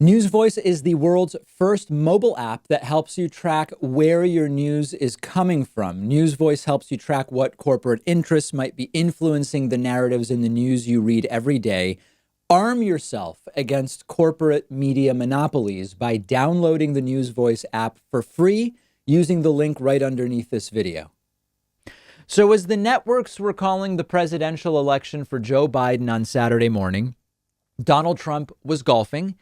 News Voice is the world's first mobile app that helps you track where your news is coming from. News Voice helps you track what corporate interests might be influencing the narratives in the news you read every day. Arm yourself against corporate media monopolies by downloading the News Voice app for free using the link right underneath this video. So as the networks were calling the presidential election for Joe Biden on Saturday morning, Donald Trump was golfing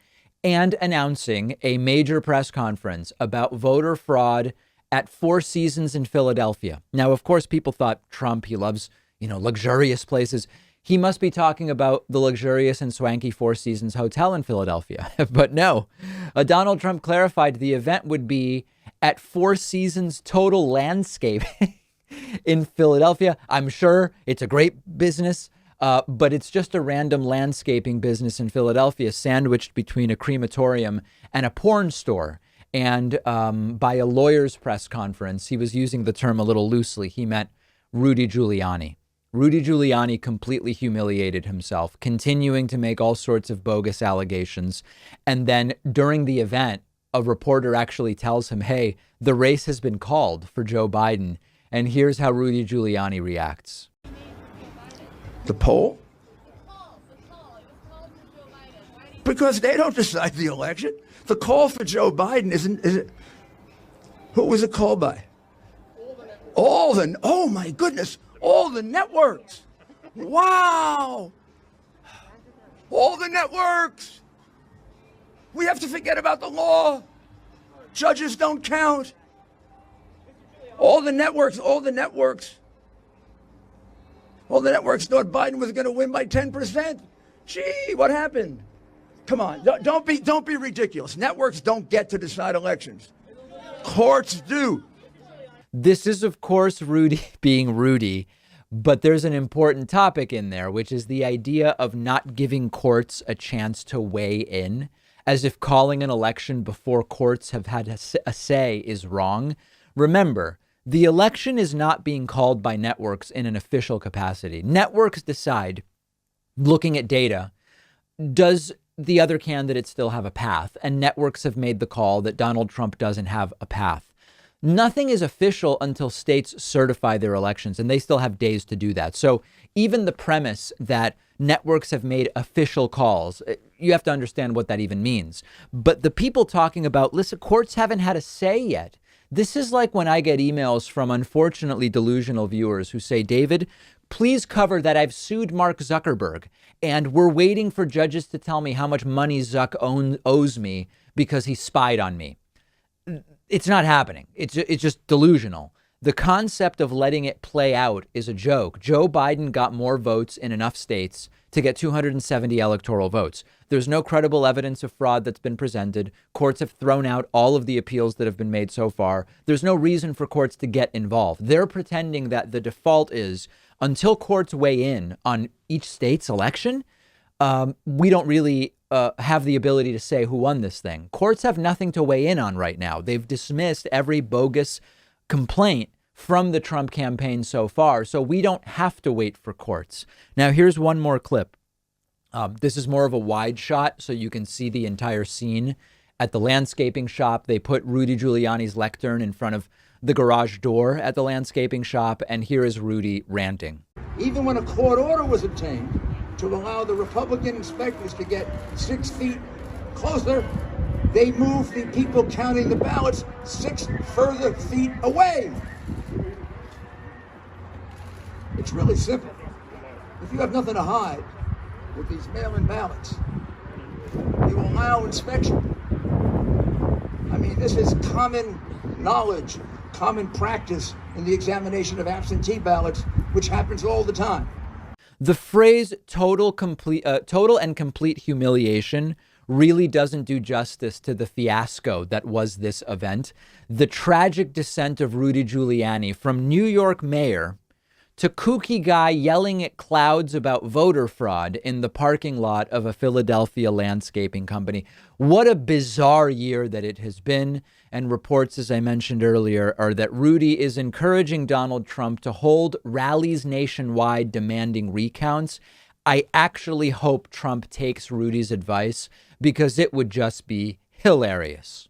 and announcing a major press conference about voter fraud at Four Seasons in Philadelphia. Now, of course, people thought Trump, he loves, luxurious places. He must be talking about the luxurious and swanky Four Seasons Hotel in Philadelphia. But no, Donald Trump clarified the event would be at Four Seasons Total Landscape in Philadelphia. I'm sure it's a great business. But it's just a random landscaping business in Philadelphia, sandwiched between a crematorium and a porn store. And by a lawyer's press conference, he was using the term a little loosely. He meant Rudy Giuliani. Rudy Giuliani completely humiliated himself, continuing to make all sorts of bogus allegations. And then during the event, a reporter actually tells him, hey, the race has been called for Joe Biden. And here's how Rudy Giuliani reacts. The poll? Because they don't decide the election. The call for Joe Biden is it? Who was it called by? Oh my goodness, all the networks. Wow. All the networks. We have to forget about the law. Judges don't count. All the networks. All the networks thought Biden was going to win by 10%. Gee, what happened? Come on, don't be ridiculous. Networks don't get to decide elections. Courts do. This is, of course, Rudy being Rudy, but there's an important topic in there, which is the idea of not giving courts a chance to weigh in, as if calling an election before courts have had a say is wrong. Remember, the election is not being called by networks in an official capacity. Networks decide, looking at data, does the other candidate still have a path? And networks have made the call that Donald Trump doesn't have a path. Nothing is official until states certify their elections, and they still have days to do that. So even the premise that networks have made official calls, you have to understand what that even means. But the people talking about, listen, courts haven't had a say yet. This is like when I get emails from unfortunately delusional viewers who say, David, please cover that I've sued Mark Zuckerberg and we're waiting for judges to tell me how much money Zuck owes me because he spied on me. It's not happening. It's just delusional. The concept of letting it play out is a joke. Joe Biden got more votes in enough states to get 270 electoral votes. There's no credible evidence of fraud that's been presented. Courts have thrown out all of the appeals that have been made so far. There's no reason for courts to get involved. They're pretending that the default is until courts weigh in on each state's election, we don't really have the ability to say who won this thing. Courts have nothing to weigh in on right now. They've dismissed every bogus complaint from the Trump campaign so far, so we don't have to wait for courts. Now, here's one more clip. This is more of a wide shot, so you can see the entire scene at the landscaping shop. They put Rudy Giuliani's lectern in front of the garage door at the landscaping shop, and here is Rudy ranting. Even when a court order was obtained to allow the Republican inspectors to get 6 feet closer, they moved the people counting the ballots 6 further feet away. It's really simple. If you have nothing to hide with these mail-in ballots, you allow inspection. I mean, this is common knowledge, common practice in the examination of absentee ballots, which happens all the time. The phrase total and complete humiliation really doesn't do justice to the fiasco that was this event. The tragic descent of Rudy Giuliani from New York mayor to kooky guy yelling at clouds about voter fraud in the parking lot of a Philadelphia landscaping company. What a bizarre year that it has been. And reports, as I mentioned earlier, are that Rudy is encouraging Donald Trump to hold rallies nationwide demanding recounts. I actually hope Trump takes Rudy's advice, because it would just be hilarious.